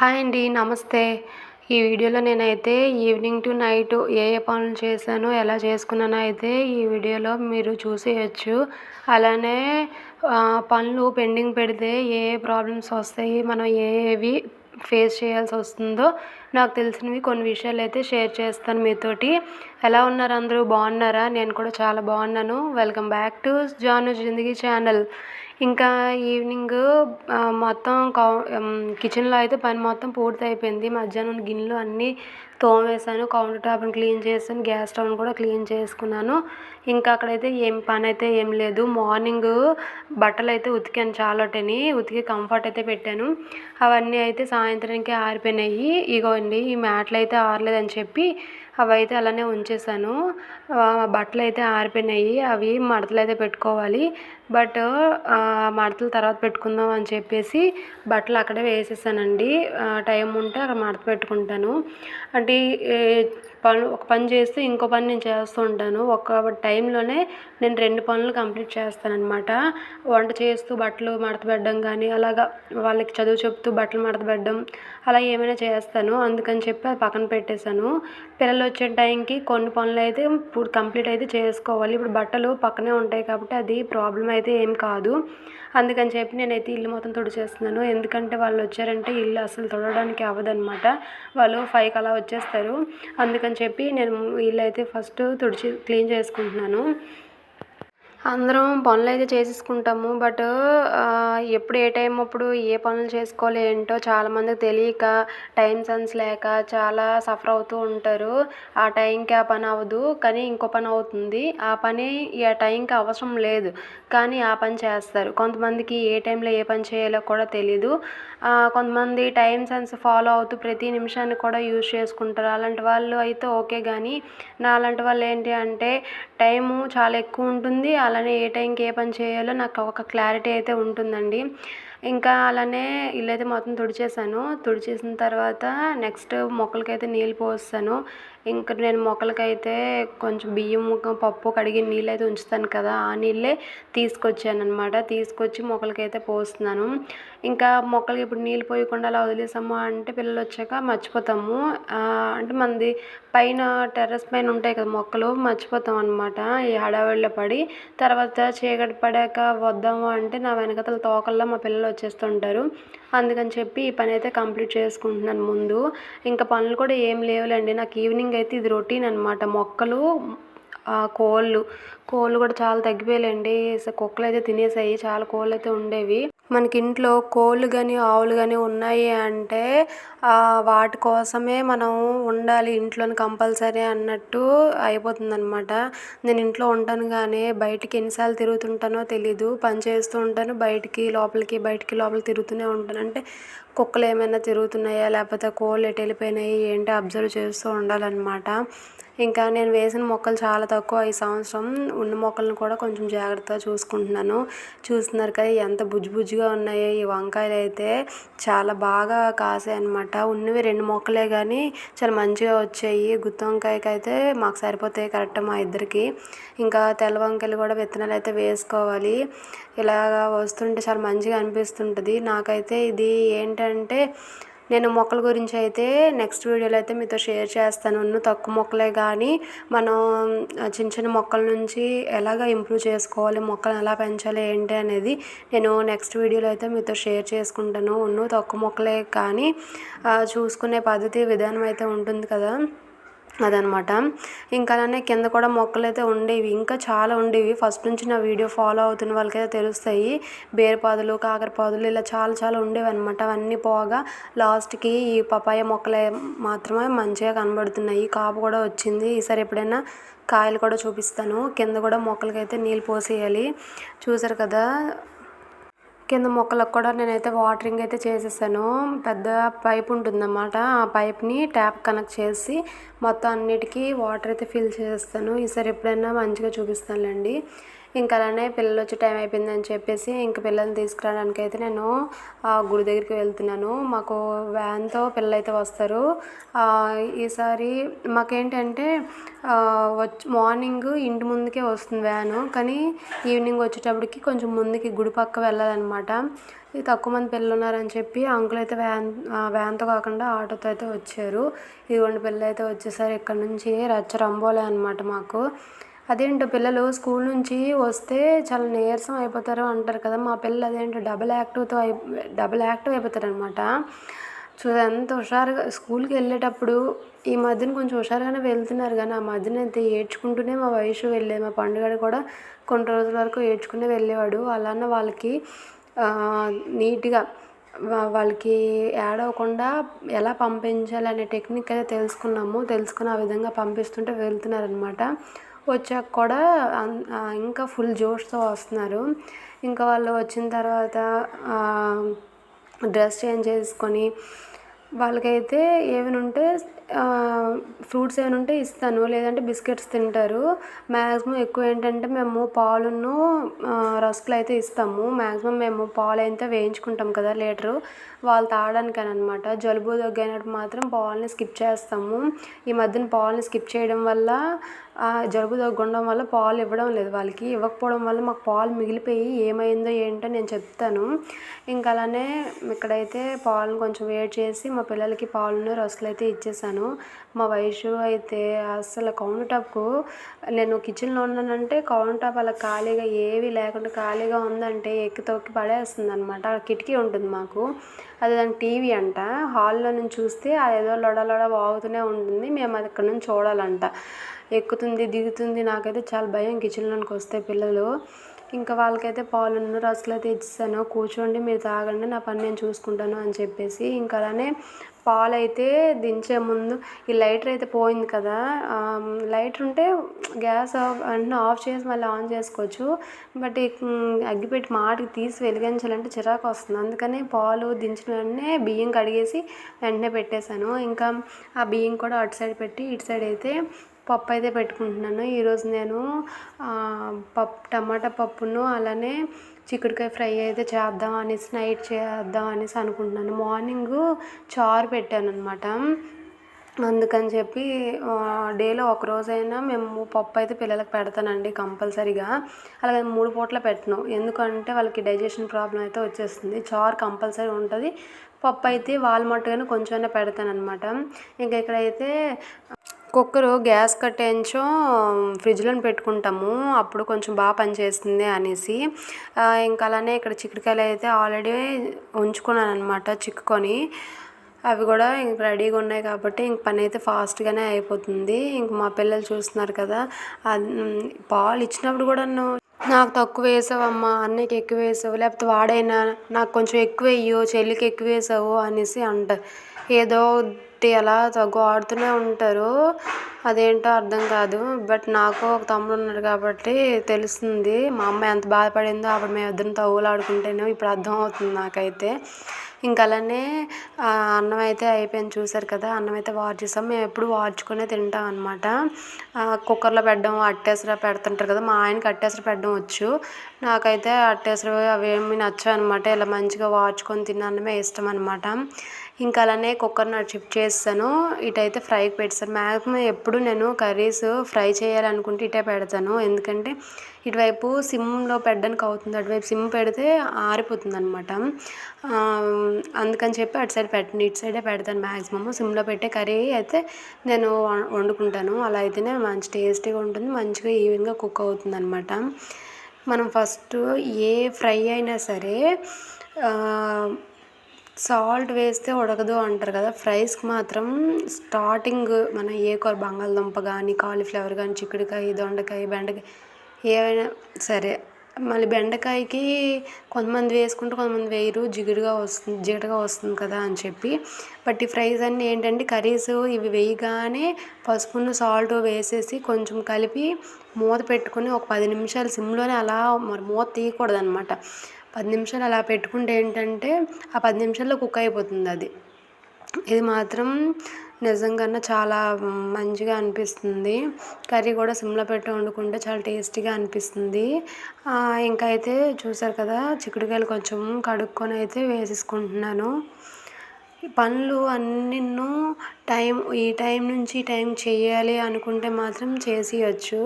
Hi అండి. నమస్తే. ఈ వీడియోలో నేనైతే ఈవినింగ్ టు నైట్ ఏ పనులు చేశానో, ఎలా చేసుకున్నానో అయితే ఈ వీడియోలో మీరు చూసేయొచ్చు. అలానే పనులు పెండింగ్ పెడితే ఏ ప్రాబ్లమ్స్ వస్తాయి, మనం ఏవి ఫేస్ చేయాల్సొస్తుందో నాకు తెలిసినవి కొన్ని విషయాలైతే షేర్ చేస్తాను మీతోటి. ఎలా ఉన్నారు అందరూ? బాగున్నారా? నేను కూడా చాలా బాగున్నాను. Welcome back to Janu Zindagi channel. ఇంకా ఈవినింగ్ మొత్తం కిచెన్లో అయితే పని మొత్తం పూర్తయిపోయింది. మధ్యాహ్నం గిన్నెలు అన్నీ తోమేశాను, కౌంటర్ టాప్ని క్లీన్ చేశాను, గ్యాస్ స్టవ్ని కూడా క్లీన్ చేసుకున్నాను. ఇంకా అక్కడైతే ఏం పని అయితే ఏం లేదు. మార్నింగ్ బట్టలు అయితే ఉతికాను, చాలాటని ఉతికి కంఫర్ట్ అయితే పెట్టాను. అవన్నీ అయితే సాయంత్రానికి ఆరిపోయినాయి. ఇగోండి, ఈ మ్యాట్లు అయితే ఆరలేదని చెప్పి అవి అయితే అలానే ఉంచేసాను. బట్టలు అయితే ఆరిపోయినాయి, అవి మడతలు అయితే పెట్టుకోవాలి. బట్ మడతలు తర్వాత పెట్టుకుందాం అని చెప్పేసి బట్టలు అక్కడే వేసేసానండి. టైం ఉంటే అక్కడ మడత పెట్టుకుంటాను. అంటే ఒక పని చేస్తే ఇంకో పని నేను చేస్తూ ఉంటాను. ఒక టైంలోనే నేను 2 పనులు కంప్లీట్ చేస్తానన్నమాట. వంట చేస్తూ బట్టలు మడత పెట్టడం కానీ, అలాగా వాళ్ళకి చదువు చెప్తూ బట్టలు మడత పెట్టడం, అలా ఏమైనా చేస్తాను. అందుకని చెప్పి అది పక్కన పెట్టేశాను. పిల్లలు వచ్చే టైంకి కొన్ని పనులు అయితే కంప్లీట్ అయితే చేసుకోవాలి. ఇప్పుడు బట్టలు పక్కనే ఉంటాయి కాబట్టి అది ప్రాబ్లం అయితే ఏం కాదు. అందుకని చెప్పి నేనైతే ఇల్లు మొత్తం తుడిచేస్తున్నాను. ఎందుకంటే వాళ్ళు వచ్చారంటే ఇల్లు అసలు తుడవడానికి అవ్వదన్నమాట. వాళ్ళు 5కి అలా వచ్చేస్తారు. అందుకని చెప్పి నేను ఇల్లు అయితే ఫస్ట్ క్లీన్ చేసుకుంటున్నాను. అందరం పనులైతే చేసేసుకుంటాము. బట్ ఎప్పుడు ఏ టైం అప్పుడు ఏ పనులు చేసుకోవాలో ఏంటో చాలామందికి తెలియక, టైం సెన్స్ లేక చాలా సఫర్ అవుతూ ఉంటారు. ఆ టైంకి ఆ పని అవ్వదు, కానీ ఇంకో పని అవుతుంది. ఆ పని ఆ టైంకి అవసరం లేదు, కానీ ఆ పని చేస్తారు. కొంతమందికి ఏ టైంలో ఏ పని చేయాలో కూడా తెలీదు. కొంతమంది టైం సెన్స్ ఫాలో అవుతూ ప్రతి నిమిషాన్ని కూడా యూజ్ చేసుకుంటారు. అలాంటి వాళ్ళు అయితే ఓకే, కానీ నాలాంటి వాళ్ళు ఏంటి అంటే టైము చాలా ఎక్కువ ఉంటుంది. అలానే ఏ టైంకి ఏ పని చేయాలో నాకు ఒక క్లారిటీ అయితే ఉంటుందండి. ఇంకా అలానే ఇల్లైతే మొత్తం తుడిచేసిన తర్వాత నెక్స్ట్ మొక్కలకైతే నీళ్ళు పోస్తాను. ఇంకా నేను మొక్కలకైతే కొంచెం బియ్యం పప్పు కడిగి నీళ్ళైతే ఉంచుతాను కదా, ఆ నీళ్ళే తీసుకొచ్చానమాట. తీసుకొచ్చి మొక్కలకైతే పోస్తున్నాను. ఇంకా మొక్కలకి ఇప్పుడు నీళ్ళు పోయకుండా అలా వదిలేసాము అంటే పిల్లలు వచ్చాక మర్చిపోతాము. అంటే మనది పైన టెర్రస్ పైన ఉంటాయి కదా మొక్కలు, మర్చిపోతాం అనమాట ఈ హడావిడిలో పడి. తర్వాత చీకటి పడాక వద్దాము అంటే నా వెనకతల తోకల్లో మా పిల్లలు వచ్చేస్తుంటారు. అందుకని చెప్పి ఈ పని అయితే కంప్లీట్ చేసుకుంటున్నాను ముందు. ఇంకా పనులు కూడా ఏం లేవులేండి. నాకు ఈవినింగ్ అయితే ఇది రొటీన్ అనమాట. మొక్కలు, కోళ్ళు కూడా చాలా తగ్గిపోయాయండి. కుక్కలు అయితే తినేసాయి, చాలా కోళ్ళు అయితే ఉండేవి. మనకి ఇంట్లో కోళ్ళు కానీ ఆవులు కానీ ఉన్నాయి అంటే వాటి కోసమే మనం ఉండాలి ఇంట్లోని కంపల్సరీ అన్నట్టు అయిపోతుందన్నమాట. నేను ఇంట్లో ఉంటాను కానీ బయటికి ఎన్నిసార్లు తిరుగుతుంటానో తెలీదు. పని చేస్తూ ఉంటాను, బయటికి లోపలికి తిరుగుతూనే ఉంటాను. అంటే కుక్కలు ఏమైనా తిరుగుతున్నాయా, లేకపోతే కోళ్ళు ఎటు వెళ్ళిపోయినాయి ఏంటి అబ్జర్వ్ చేస్తూ ఉండాలన్నమాట. ఇంకా నేను వేసిన మొక్కలు చాలా తక్కువ ఈ సంవత్సరం. ఉన్న మొక్కలను కూడా కొంచెం జాగ్రత్తగా చూసుకుంటున్నాను. చూస్తున్నారు కదా ఎంత బుజ్జిగా ఉన్నాయో ఈ వంకాయలు అయితే. చాలా బాగా కాసాయి అనమాట. ఉన్నవి 2 మొక్కలే కానీ చాలా మంచిగా వచ్చాయి. గుత్తి వంకాయకి అయితే మాకు సరిపోతాయి కరెక్ట్ మా ఇద్దరికి. ఇంకా తెల్ల వంకాయలు కూడా విత్తనాలు అయితే వేసుకోవాలి. ఇలాగా వస్తుంటే చాలా మంచిగా అనిపిస్తుంటుంది నాకైతే. ఇది ఏంటంటే నేను మొక్కల గురించి అయితే నెక్స్ట్ వీడియోలో అయితే మీతో షేర్ చేస్తాను. తక్కువ మొక్కలే కానీ మనం చిన్న మొక్కల నుంచి ఎలాగ ఇంప్రూవ్ చేసుకోవాలి, మొక్కలను ఎలా పెంచాలి ఏంటి అనేది నేను నెక్స్ట్ వీడియోలో అయితే మీతో షేర్ చేసుకుంటాను. తక్కువ మొక్కలే కానీ చూసుకునే పద్ధతి విధానం అయితే ఉంటుంది కదా, అదనమాట. ఇంకా అలానే కింద కూడా మొక్కలు అయితే ఉండేవి, ఇంకా చాలా ఉండేవి. ఫస్ట్ నుంచి నా వీడియో ఫాలో అవుతున్న వాళ్ళకైతే తెలుస్తాయి. బేరపాదులు, కాకరపాదులు ఇలా చాలా ఉండేవి అనమాట. అవన్నీ పోగా లాస్ట్కి ఈ పపాయ మొక్కలే మాత్రమే మంచిగా కనబడుతున్నాయి. కాపు కూడా వచ్చింది. ఈసారి ఎప్పుడైనా కాయలు కూడా చూపిస్తాను. కింద కూడా మొక్కలకైతే నీళ్ళు పోసేయాలి. చూసారు కదా, కింద మొక్కలకు కూడా నేనైతే వాటరింగ్ అయితే చేసేసాను. పెద్ద పైప్ ఉంటుందన్నమాట. ఆ పైప్ని ట్యాప్ కనెక్ట్ చేసి మొత్తం అన్నిటికీ వాటర్ అయితే ఫిల్ చేస్తాను. ఈసారి ఎప్పుడైనా మంచిగా చూపిస్తానులేండి. ఇంకా అలానే పిల్లలు వచ్చే టైం అయిపోయిందని చెప్పేసి ఇంక పిల్లల్ని తీసుకురావడానికి అయితే నేను గుడి దగ్గరికి వెళ్తున్నాను. మాకు వ్యాన్తో పిల్లలు అయితే వస్తారు. ఈసారి మాకేంటంటే మార్నింగ్ ఇంటి ముందుకే వస్తుంది వ్యాను, కానీ ఈవినింగ్ వచ్చేటప్పటికి కొంచెం ముందుకి గుడి పక్క వెళ్ళాలన్నమాట. ఇది తక్కువ మంది పిల్లలు ఉన్నారని చెప్పి అంకుల్ అయితే వ్యాన్తో కాకుండా ఆటోతో అయితే వచ్చారు. ఇదిగోండి పిల్లలు అయితే వచ్చేసారు. ఇక్కడ నుంచి రచ్చ రంబోలే అనమాట మాకు. అదేంటో పిల్లలు స్కూల్ నుంచి వస్తే చాలా నీరసం అయిపోతారు అంటారు కదా, మా పిల్లలు అదేంటో డబల్ యాక్టివ్ అయిపోతారు అనమాట. ఎంత హుషారుగా స్కూల్కి వెళ్ళేటప్పుడు ఈ మధ్యన కొంచెం హుషారుగానే వెళ్తున్నారు, కానీ ఆ మధ్యన అయితే ఏడ్చుకుంటూనే మా వయసు వెళ్ళేది. మా పండుగ కూడా కొన్ని రోజుల వరకు ఏడ్చుకునే వెళ్ళేవాడు. అలానే వాళ్ళకి నీట్గా వాళ్ళకి ఏడవకుండా ఎలా పంపించాలి అనే టెక్నిక్ అయితే తెలుసుకుని ఆ విధంగా పంపిస్తుంటే వెళ్తున్నారనమాట. వచ్చాక కూడా ఇంకా ఫుల్ జోష్తో వస్తున్నారు. ఇంకా వాళ్ళు వచ్చిన తర్వాత డ్రెస్ చేంజ్ చేసుకొని వాళ్ళకైతే ఏమైనా ఉంటే ఫ్రూట్స్ ఏమైనా ఉంటే ఇస్తాను, లేదంటే బిస్కెట్స్ తింటారు. మ్యాక్సిమం ఎక్కువ ఏంటంటే మేము పాలును రస్కులు అయితే ఇస్తాము. మ్యాక్సిమం మేము పాలు అయితే వేయించుకుంటాం కదా లీటరు, వాళ్ళు తాగడానికని అనమాట. జలుబు దగ్గినప్పుడు మాత్రం పాలని స్కిప్ చేస్తాము. ఈ మధ్యన పాలని స్కిప్ చేయడం వల్ల జలుబు దగ్గడం వల్ల పాలు ఇవ్వడం లేదు. వాళ్ళకి ఇవ్వకపోవడం వల్ల మాకు పాలు మిగిలిపోయి ఏమైందో ఏంటో నేను చెప్తాను. ఇంకా అలానే ఇక్కడైతే పాలను కొంచెం వేడి చేసి మా పిల్లలకి పాలను రస్కులు అయితే ఇచ్చేసాను. మా వయసు అయితే అసలు కౌంటర్ టాప్కు నేను కిచెన్లో ఉన్నానంటే కౌంటర్ టాప్ అలా ఖాళీగా ఏవి లేకుండా ఖాళీగా ఉందంటే ఎక్కి తొక్కి పడేస్తుంది అనమాట. కిటికీ ఉంటుంది మాకు, అది దాని టీవీ అంట. హాల్లో నుంచి చూస్తే అదేదో లొడ వాగుతూనే ఉంటుంది. మేము అది ఇక్కడ నుంచి చూడాలంట. ఎక్కుతుంది దిగుతుంది. నాకైతే చాలా భయం కిచెన్లోనికి వస్తే పిల్లలు. ఇంకా వాళ్ళకైతే పాలను రస్కులు అయితే ఇచ్చేసాను. కూర్చోండి మీరు తాగండి, నా పని నేను చూసుకుంటాను అని చెప్పేసి. ఇంకా అలానే పాలు అయితే దించే ముందు ఈ లైటర్ అయితే పోయింది కదా, లైటర్ ఉంటే గ్యాస్ వెంటనే ఆఫ్ చేసి మళ్ళీ ఆన్ చేసుకోవచ్చు. బట్ అగ్గిపెట్టి మాటికి తీసి వెలిగించాలంటే చిరాకు వస్తుంది. అందుకని పాలు దించిన వెంటనే బియ్యం కడిగేసి వెంటనే పెట్టేశాను. ఇంకా ఆ బియ్యం కూడా అటు సైడ్ పెట్టి ఇటు సైడ్ అయితే పప్పు అయితే పెట్టుకుంటున్నాను. ఈరోజు నేను టమాటా పప్పును అలానే చిక్కుడుకాయ ఫ్రై అయితే నైట్ చేద్దాం అనేసి అనుకుంటున్నాను. మార్నింగ్ చారు పెట్టాను అనమాట. అందుకని చెప్పి డేలో ఒక రోజైనా మేము పప్పు అయితే పిల్లలకు పెడతానండి కంపల్సరీగా. అలాగే 3 పూట్ల పెట్టను, ఎందుకంటే వాళ్ళకి డైజెషన్ ప్రాబ్లం అయితే వచ్చేస్తుంది. చారు కంపల్సరీ ఉంటుంది. పప్పు అయితే వాళ్ళ మట్టుగానే కొంచెమైనా పెడతానమాట. ఇంకా ఇక్కడైతే కుక్కరు గ్యాస్ కట్టేయించో ఫ్రిడ్జ్లో పెట్టుకుంటాము, అప్పుడు కొంచెం బాగా పనిచేస్తుంది అనేసి. ఇంకా అలానే ఇక్కడ చిక్కుడుకాయలు అయితే ఆల్రెడీ ఉంచుకున్నాను అనమాట చిక్కుకొని. అవి కూడా ఇంక రెడీగా ఉన్నాయి కాబట్టి ఇంక పని అయితే ఫాస్ట్గానే అయిపోతుంది. ఇంక మా పిల్లలు చూస్తున్నారు కదా, పాలు ఇచ్చినప్పుడు కూడా నాకు తక్కువ వేసావమ్మా, అన్నయ్యకి ఎక్కువ వేసావు, లేకపోతే వాడైనా నాకు కొంచెం ఎక్కువ వేయు, చెల్లికి ఎక్కువ వేసావు అనేసి అంటారు. ఏదో అలా ఆడుతూనే ఉంటారు, అదేంటో అర్థం కాదు. బట్ నాకు ఒక తమ్ముడు ఉన్నాడు కాబట్టి తెలుస్తుంది మా అమ్మ ఎంత బాధపడిందో. అప్పుడు మేము ఇద్దరం తగులాడుకుంటేనే ఇప్పుడు అర్థం అవుతుంది నాకైతే. ఇంకా అలానే అన్నం అయితే అయిపోయింది చూసారు కదా, అన్నం అయితే వార్చేసాం. మేము ఎప్పుడు వార్చుకునే తింటాం అనమాట. కుక్కర్లో పెట్టడం అట్టేసర పెడుతుంటారు కదా, మా ఆయనకి అట్టేసర పెట్టడం వచ్చు, నాకైతే అట్టేసర అవేమి నచ్చవు అనమాట. ఇలా మంచిగా వార్చుకొని తిన్న అన్నమే ఇష్టం అనమాట. ఇంకా అలానే కుక్కర్ని షిఫ్ట్ చేస్తాను. ఇటైతే ఫ్రైకి పెట్టేస్తాను. మ్యాక్సిమం ఎప్పుడు నేను కర్రీస్ ఫ్రై చేయాలనుకుంటే ఇటే పెడతాను, ఎందుకంటే ఇటువైపు సిమ్లో పెట్టడానికి అవుతుంది, అటువైపు సిమ్ పెడితే ఆరిపోతుంది అనమాట. అందుకని చెప్పి అటు సైడ్ పెట్టను, ఇటు సైడే పెడతాను. మ్యాక్సిమమ్ సిమ్లో పెట్టే కర్రీ అయితే నేను వండుకుంటాను. అలా అయితేనే మంచి టేస్టీగా ఉంటుంది, మంచిగా ఈవెన్గా కుక్ అవుతుంది అనమాట. మనం ఫస్ట్ ఏ ఫ్రై అయినా సరే సాల్ట్ వేస్తే ఉడకదు అంటారు కదా, ఫ్రైస్కి మాత్రం స్టార్టింగ్ మనం ఏ కూర బంగాళదుంప కానీ కాలీఫ్లవర్ కానీ చిక్కుడుకాయ దొండకాయ బెండకాయ ఏవైనా సరే, మళ్ళీ బెండకాయకి కొంతమంది వేసుకుంటే కొంతమంది వేయరు, జిగటగా వస్తుంది కదా అని చెప్పి. బట్ ఈ ఫ్రైస్ అన్నీ ఏంటంటే కర్రీస్ ఇవి వేయగానే పసుపును సాల్ట్ వేసేసి కొంచెం కలిపి మూత పెట్టుకుని ఒక 10 నిమిషాలు సిమ్లోనే అలా మూత తీయకూడదు అనమాట. 10 నిమిషాలు అలా పెట్టుకుంటే ఏంటంటే ఆ 10 నిమిషాల్లో కుక్ అయిపోతుంది అది. ఇది మాత్రం నిజంగానే చాలా మంచిగా అనిపిస్తుంది. కర్రీ కూడా సిమ్‌లో పెట్టి వండుకుంటే చాలా టేస్టీగా అనిపిస్తుంది. ఇంకా అయితే చూసారు కదా, చిక్కుడుకాయలు కొంచెం కడుక్కొని అయితే వేసేసుకుంటున్నాను. ఈ పనులు అన్నిను ఈ టైం నుంచి ఈ టైం చేయాలి అనుకుంటే మాత్రం చేసేయొచ్చు.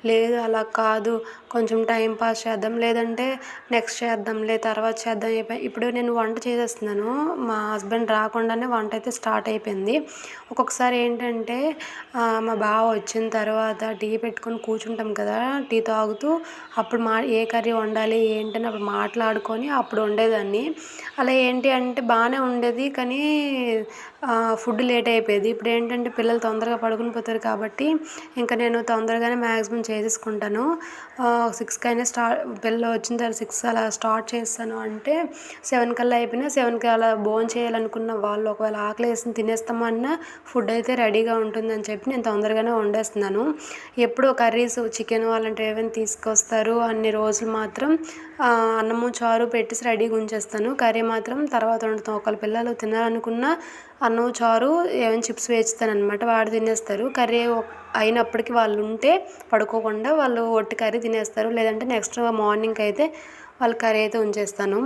లేదు అలా కాదు, కొంచెం టైం పాస్ చేద్దాం, లేదంటే నెక్స్ట్ చేద్దాంలే, తర్వాత చేద్దాం. ఇప్పుడు నేను వంట చేసేస్తున్నాను. మా హస్బెండ్ రాకుండానే వంట అయితే స్టార్ట్ అయిపోయింది. ఒక్కొక్కసారి ఏంటంటే మా బావ వచ్చిన తర్వాత టీ పెట్టుకొని కూర్చుంటాం కదా, టీ తాగుతూ అప్పుడు ఏ కర్రీ వండాలి ఏంటని అప్పుడు మాట్లాడుకొని అప్పుడు వండేదాన్ని. అలా ఏంటి అంటే బాగానే ఉండేది, కానీ ఫుడ్ లేట్ అయిపోయేది. ఇప్పుడు ఏంటంటే పిల్లలు తొందరగా పడుకుని పోతారు కాబట్టి ఇంకా నేను తొందరగానే మ్యాక్సిమం చేసేసుకుంటాను. 6కైనా పిల్లలు వచ్చిన తర్వాత 6 అలా స్టార్ట్ చేస్తాను అంటే 7 కల్లా అయిపోయినా 7కి అలా భోంచేయాలనుకున్న వాళ్ళు ఒకవేళ ఆకలేసింది తినేస్తామన్నా ఫుడ్ అయితే రెడీగా ఉంటుందని చెప్పి నేను తొందరగానే వండేస్తున్నాను. ఎప్పుడో కర్రీస్ చికెన్ అలాంటివి ఏమైనా తీసుకొస్తారు అన్ని రోజులు మాత్రం అన్నము చారు పెట్టేసి రెడీగా ఉంచేస్తాను. కర్రీ మాత్రం తర్వాత వండుతాం. ఒకవేళ పిల్లలు తినాలనుకున్న అన్నం చారు ఏమైనా చిప్స్ వేస్తానన్నమాట, వాడు తినేస్తారు. కర్రీ అయినప్పటికీ వాళ్ళు ఉంటే పడుకోకుండా వాళ్ళు ఒట్టి కర్రీ తినేస్తారు. లేదంటే నెక్స్ట్ మార్నింగ్కి అయితే వాళ్ళ కర్రీ అయితే ఉంచేస్తాను.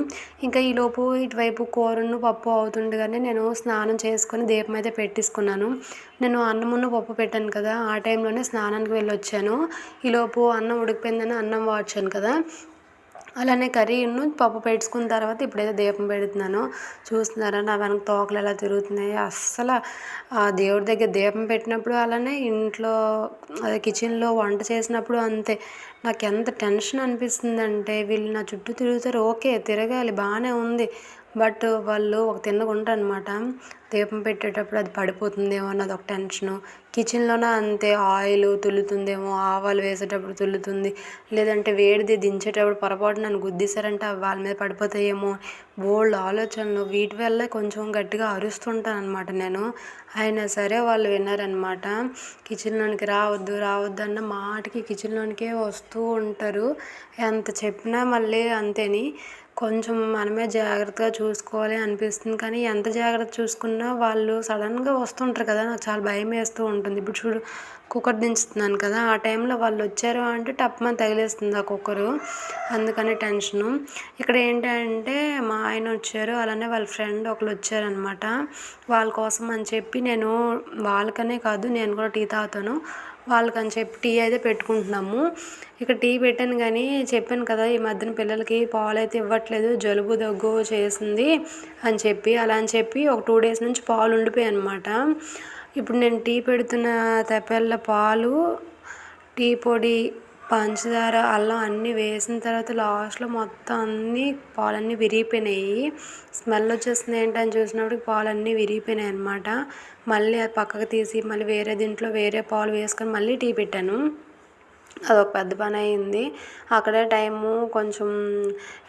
ఇంకా ఈలోపు ఇటువైపు కూరను పప్పు అవుతుండగానే నేను స్నానం చేసుకొని దీపం అయితే పెట్టేసుకున్నాను. నేను అన్నమును పప్పు పెట్టాను కదా, ఆ టైంలోనే స్నానానికి వెళ్ళొచ్చాను. ఈలోపు అన్నం ఉడికిపోయిందని అన్నం వార్చాను కదా, అలానే కర్రీను పప్పు పెట్టుకున్న తర్వాత ఇప్పుడైతే దీపం పెడుతున్నాను. చూస్తున్నారా నా వెనక తోకలు ఎలా తిరుగుతున్నాయి. అస్సలు దేవుడి దగ్గర దీపం పెట్టినప్పుడు అలానే ఇంట్లో అదే కిచెన్లో వంట చేసినప్పుడు అంతే. నాకు ఎంత టెన్షన్ అనిపిస్తుందంటే వీళ్ళు నా చుట్టూ తిరుగుతారు, ఓకే తిరగాలి బాగానే ఉంది, బట్ వాళ్ళు ఒక తిన్నగా ఉంటారనమాట. దీపం పెట్టేటప్పుడు అది పడిపోతుందేమో అన్నది ఒక టెన్షను. కిచెన్లోనే అంతే, ఆయిల్ తుల్లుతుందేమో, ఆవాలు వేసేటప్పుడు తుల్లుతుంది, లేదంటే వేడిది దించేటప్పుడు పొరపాటు నన్ను గుద్దేశారంటే వాళ్ళ మీద పడిపోతాయేమో, బోల్డ్ ఆలోచనలు. వీటి వల్లే కొంచెం గట్టిగా అరుస్తుంటాను అనమాట నేను. అయినా సరే వాళ్ళు విన్నారనమాట. కిచెన్లోనికి రావద్దు రావద్దు అన్న మాటకి కిచెన్లోనికే వస్తూ ఉంటారు. ఎంత చెప్పినా మళ్ళీ అంతేని. కొంచెం మనమే జాగ్రత్తగా చూసుకోవాలి అనిపిస్తుంది, కానీ ఎంత జాగ్రత్త చూసుకున్నా వాళ్ళు సడన్గా వస్తుంటారు కదా, నాకు చాలా భయం వేస్తూ ఉంటుంది. ఇప్పుడు చూడు, కుక్కర్ దించుతున్నాను కదా, ఆ టైంలో వాళ్ళు వచ్చారు అంటే టప్మని తగిలేస్తుంది ఆ కుక్కరు. అందుకని టెన్షను. ఇక్కడ ఏంటంటే మా ఆయన వచ్చారు, అలానే వాళ్ళ ఫ్రెండ్ ఒకరు వచ్చారనమాట. వాళ్ళ కోసం అని చెప్పి నేను వాళ్ళకనే కాదు నేను కూడా టీ తాగుతాను, వాళ్ళకని చెప్పి టీ అయితే పెట్టుకుంటున్నాము. ఇక్కడ టీ పెట్టాను, కానీ చెప్పాను కదా ఈ మధ్యన పిల్లలకి పాలు అయితే ఇవ్వట్లేదు, జలుబు దగ్గు చేసింది అని చెప్పి. అలా అని చెప్పి ఒక 2 days నుంచి పాలు ఉండిపోయాయి అనమాట. ఇప్పుడు నేను టీ పెడుతున్న తెప్పెళ్ళ పాలు, టీ పొడి, పంచదార, అల్లం అన్నీ వేసిన తర్వాత లాస్ట్లో మొత్తం పాలన్నీ విరిగిపోయినాయి. స్మెల్ వచ్చేస్తుంది ఏంటని చూసినప్పటికి పాలన్నీ విరిగిపోయినాయి అనమాట. మళ్ళీ అది పక్కకు తీసి మళ్ళీ వేరే దీంట్లో వేరే పాలు వేసుకొని మళ్ళీ టీ పెట్టాను. అదొక పెద్ద పని అయింది. అక్కడే టైము కొంచెం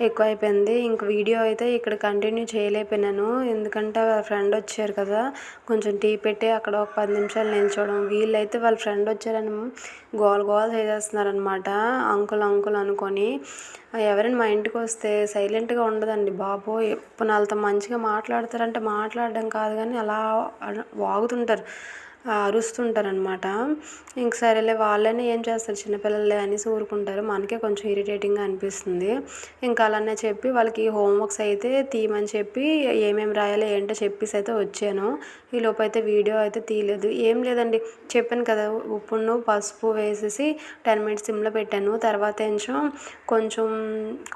ఎక్కువ అయిపోయింది. ఇంక వీడియో అయితే ఇక్కడ కంటిన్యూ చేయలేకపోయినాను, ఎందుకంటే వాళ్ళ ఫ్రెండ్ వచ్చారు కదా, కొంచెం టీ పెట్టి అక్కడ ఒక 10 నిమిషాలు నిల్చోవడం. వీళ్ళైతే వాళ్ళ ఫ్రెండ్ వచ్చారని గోల గోల చేసేస్తున్నారనమాట, అంకుల్ అంకుల్ అనుకొని. ఎవరైనా మా ఇంటికి వస్తే సైలెంట్గా ఉండదండి బాబోయ్. ఇప్పుడు వాళ్ళతో మంచిగా మాట్లాడతారంటే మాట్లాడడం కాదు, కానీ అలా వాగుతుంటారు, అరుస్తుంటారనమాట. ఇంక సరేలే వాళ్ళనే ఏం చేస్తారు, చిన్నపిల్లలే అనేసి ఊరుకుంటారు. మనకే కొంచెం ఇరిటేటింగ్గా అనిపిస్తుంది. ఇంకా అలానే చెప్పి వాళ్ళకి హోంవర్క్స్ అయితే తీయమని చెప్పి ఏమేమి రాయాలి ఏంటో చెప్పేసి అయితే వచ్చాను. ఈలోపు అయితే వీడియో అయితే తీయలేదు. ఏం లేదండి, చెప్పాను కదా, ఉప్పును పసుపు వేసేసి 10 minutes సిమ్లో పెట్టాను. తర్వాత కొంచెం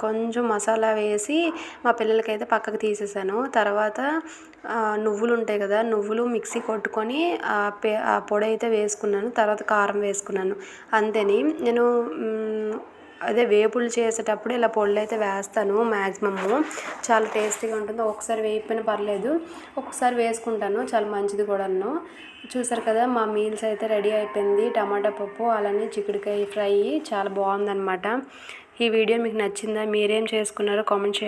కొంచెం మసాలా వేసి మా పిల్లలకైతే పక్కకు తీసేసాను. తర్వాత నువ్వులు ఉంటాయి కదా, నువ్వులు మిక్సీ కొట్టుకొని ఆ పొడి అయితే వేసుకున్నాను. తర్వాత కారం వేసుకున్నాను, అంతేని. నేను అదే వేపుళ్ళు చేసేటప్పుడు ఇలా పొడులు అయితే వేస్తాను మ్యాక్సిమము, చాలా టేస్టీగా ఉంటుంది. ఒకసారి వేయకపోయినా పర్లేదు, ఒక్కొక్కసారి వేసుకుంటాను, చాలా మంచిది కూడాను. చూసారు కదా, మా మీల్స్ అయితే రెడీ అయిపోయింది. టమాటా పప్పు అలానే చిక్కుడుకాయ ఫ్రై చాలా బాగుందన్నమాట. ఈ వీడియో మీకు నచ్చిందా? మీరేం చేసుకున్నారో కామెంట్ చేయండి.